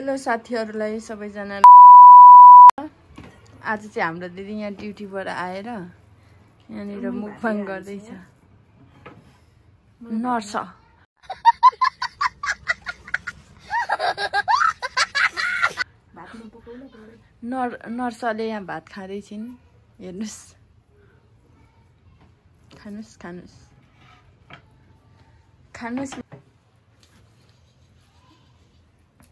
hello साथीहरुलाई सबैजना आज चाहिँ हाम्रो दिदी यहाँ ड्युटीबाट आएर यहाँनिर मुखबाङ गर्दैछ नर्स नर्सले यहाँ भात खाँदै छिन् हेर्नुस् खानुस् खानुस् खानुस्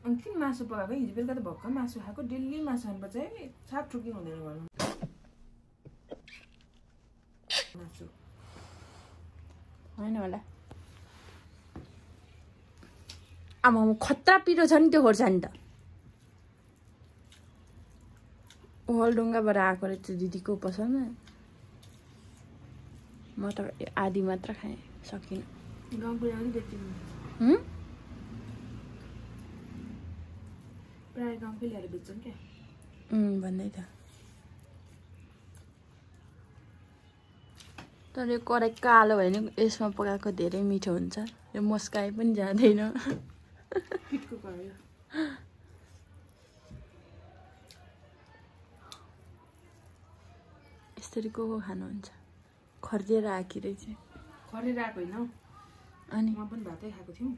अनि किन मासु पकाएको हिजो बेलुका त भक्क मासु खाएको डेली मासु खानुपर्छ है छाप ठुकी हुँदैन घरमा मासु हैन होला आमा खतरा पिरो छ नि त्यो खोर्सानी त ओल्डुङ्गाबाट आएको रहेछ दिदीको पसलमा म त आधी मात्र खाएँ सकिन गाउँको पनि बेच्दिनु प्राय गाउँकै ल्याएर बेच्छन् क्या भन्दै त तर यो कराई कालो भयो भने यसमा पकाएको धेरै मिठो हुन्छ यो मस्काए पनि जाँदैन पिठको कराई यसरी को खानुहुन्छ खर्दिएर आकी रहेछ खरेर आएको होइन अनि म पनि भातै खाएको थियौँ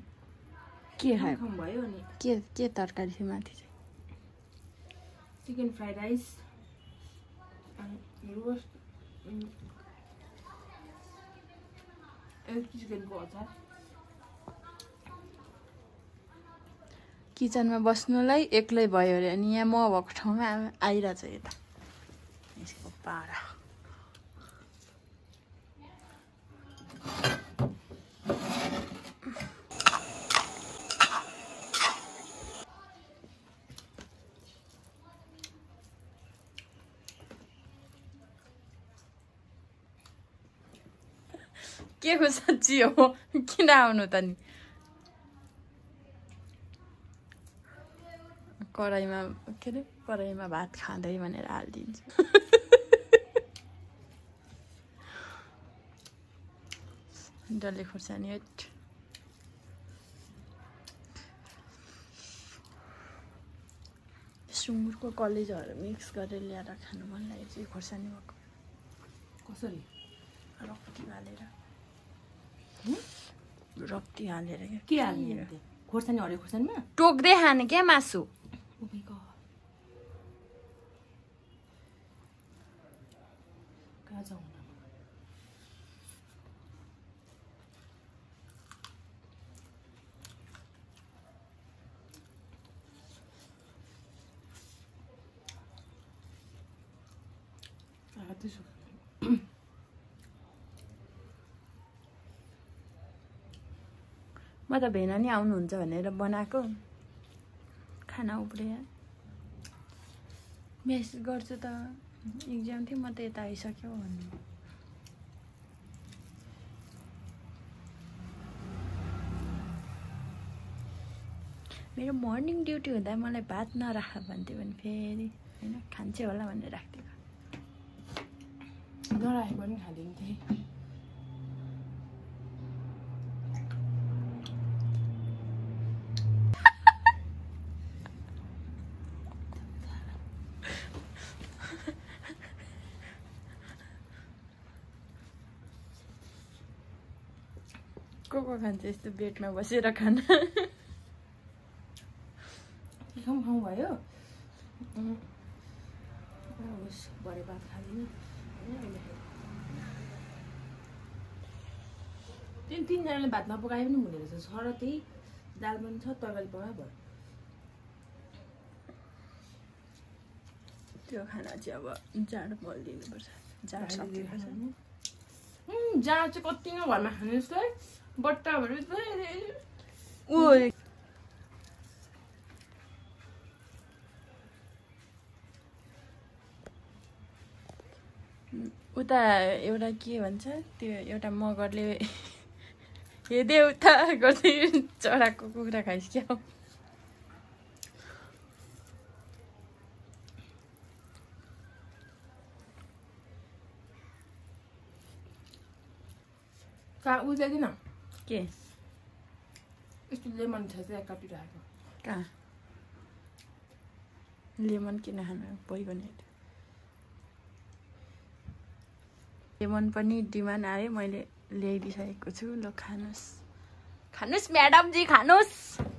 के खायो भयो अनि के तरकारी थियो माथि चाहिँ चिकन फ्राइड राइस अनि रोस्ट चिकनको अचार किचनमा बस्नुलाई एक्लै भयो अरे अनि यहाँ म भएको ठाउँमा आइरहेछ यता यसको पारा के हो सच्ची हो किन आउनु त नि कराईमा के अरे कराईमा भात खाँदै भनेर हालिदिन्छु डल्ले खुर्सानी सुँगुरको कलेजहरू मिक्स गरेर ल्याएर खानु मन लागेको छ खुर्सानी भएको कसरी रक्ती हालेर रक्ती हालेर के हाल्ने खोर्सानी हरियो खोर्सानीमा टोक्दै खाने क्या मासु म त भेना नि आउनुहुन्छ भनेर बनाएको खाना उब्रिया मेसेज गर्छु त एक्जाम थियो म त यता आइसक्यो भन्नु मेरो मर्निङ ड्युटी हुँदा मलाई भात नराख भन्थ्यो भने फेरि होइन खान्छे होला भनेर राख्थ्यो नराखेको पनि खाँदिन्थेँ को खान्छ यस्तो बेडमा बसेर खाना खाउँ खाउँ भयो भरे भात खाँदिनँ तिनजनाले भात नपकाए पनि हुने रहेछ छ र त्यही दाल पनि छ तरकारी पकाए भयो त्यो खाना चाहिँ अब जाँड बलिदिनुपर्छ जाँड जाँड चाहिँ कति नै घरमा खाने जस्तो है बट्टाहरू उता एउटा के भन्छ त्यो एउटा मगरले हेदे उता गर्दै चराको कुखुरा खाइस् क्या कहाँ उयो ल्याइदिन के यस्तो लेमन छ चाहिँ काटिराखेको कहाँ लेमन किन खानु पोइगोनेट लेमन पनि डिमान्ड आयो मैले ल्याइदिइसकेको छु ल खानुस् म्याडमजी खानुस्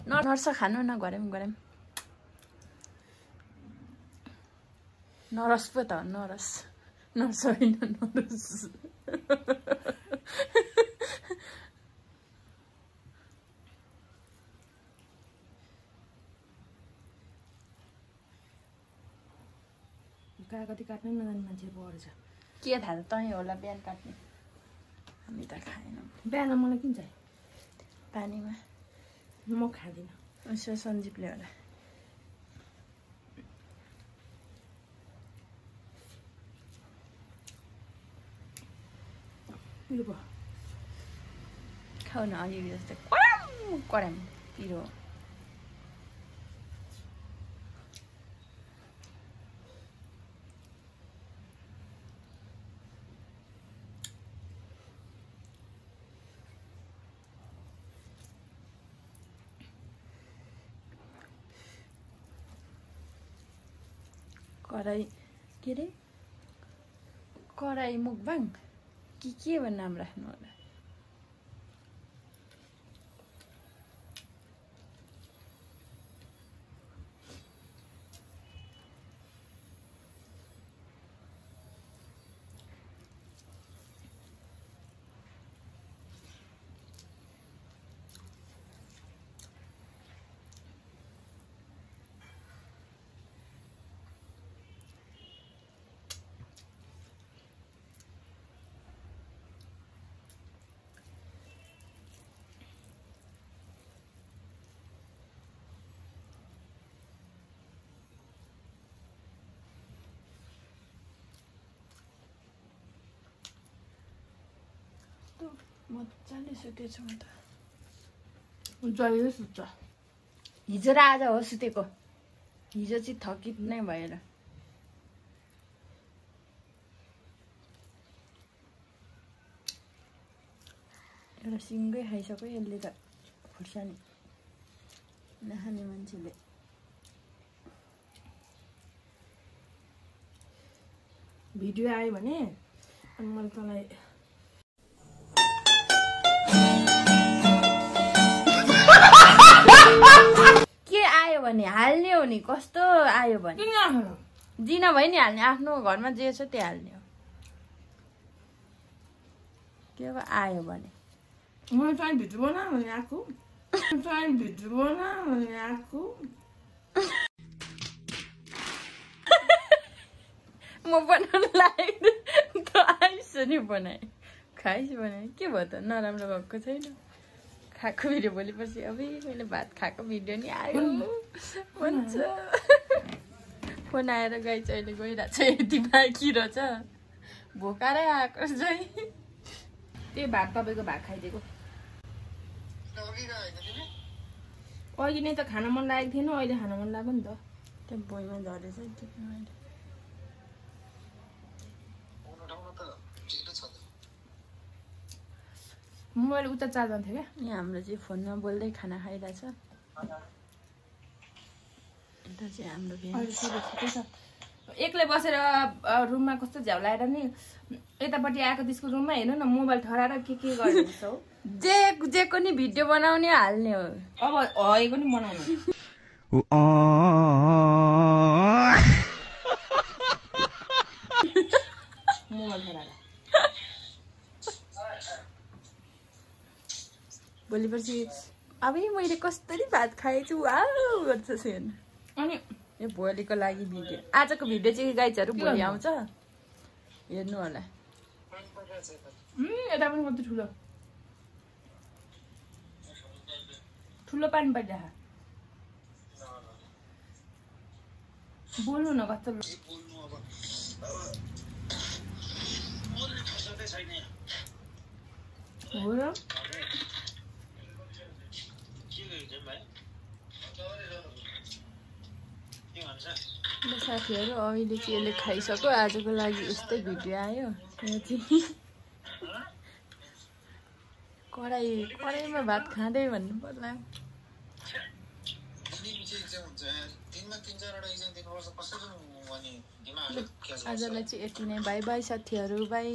नर्स खानु न गरौँ नरस पो त नरस होइन नरस कति काट्नु नजाने मान्छे परेछ के थाहा त तै होला बिहान काट्ने हामी त खाएनौँ बिहान मलाई किन चाहियो पानीमा म खाँदिनँ उसो सञ्जीवले होला खाऊ न अलि जस्तै कराम पिरो कराई के अरे कराई मुकबाङ के भन्ने नाम राख्नु होला मजाले सुतेछु म त जहिले सुत्छ हिजो र आज हो सुतेको हिजो चाहिँ थकित नै भएर एउटा सिङ्गै खाइसक्यो यसले त खुर्सानी नखाने मान्छेले भिडियो आयो भने अनि मैले तँलाई के आयो भने हाल्ने हो नि कस्तो आयो भने दिन भयो नि हाल्ने आफ्नो घरमा जे छ त्यो हाल्ने हो के आयो भने मैले चाहिँ भिडियो बना भने आएको म बनाउन लागेको त आइस नि बनाएँ खाइस बनाएँ के भयो त नराम्रो भएको छैन खाएको भिडियो भोलिपछि अब मैले भात खाएको भिडियो नि आयो भन्छ फोन आएर गाई चाहिँ अहिले गइरहेको छ यति बाँकी रहेछ भोकारै आएको चाहिँ त्यही भात तपाईँको भात खाइदिएको अघि नै त खान मन लागेको थिएन अहिले खान मन लाग्यो नि त त्यो बोइमा झरेछ मोबाइल उता चार्जमा थियो क्या यहाँ हाम्रो चाहिँ फोनमा बोल्दै खाना खाइरहेछ यता चाहिँ हाम्रो एक्लै बसेर रुममा कस्तो झ्याउलाएर नि यतापट्टि आएको त्यसको रुममा हेर्नु न मोबाइल ठहराएर के गरिदिन्छ हौ जेको नि भिडियो बनाउने हाल्ने हो अब हएको नि बनाउनु मोबाइल ठहराएर भोलि पर्सि अब मैले कसरी भात खाएछु वाउ गर्छ हेर्नु अनि यो भोलिको लागि भिडियो आजको भिडियो चाहिँ गाइजहरू भोलि आउँछ हेर्नु होला यता पनि कति ठुलो पानी परिरहेको बोल्नु न कस्तो हो र साथीहरू अहिले चाहिँ यसले खाइसक्यो आजको लागि यस्तै भिडियो आयो कराईमा भात खाँदै भन्नु पर्ला आजलाई चाहिँ यति नै बाई बाई साथीहरू बाई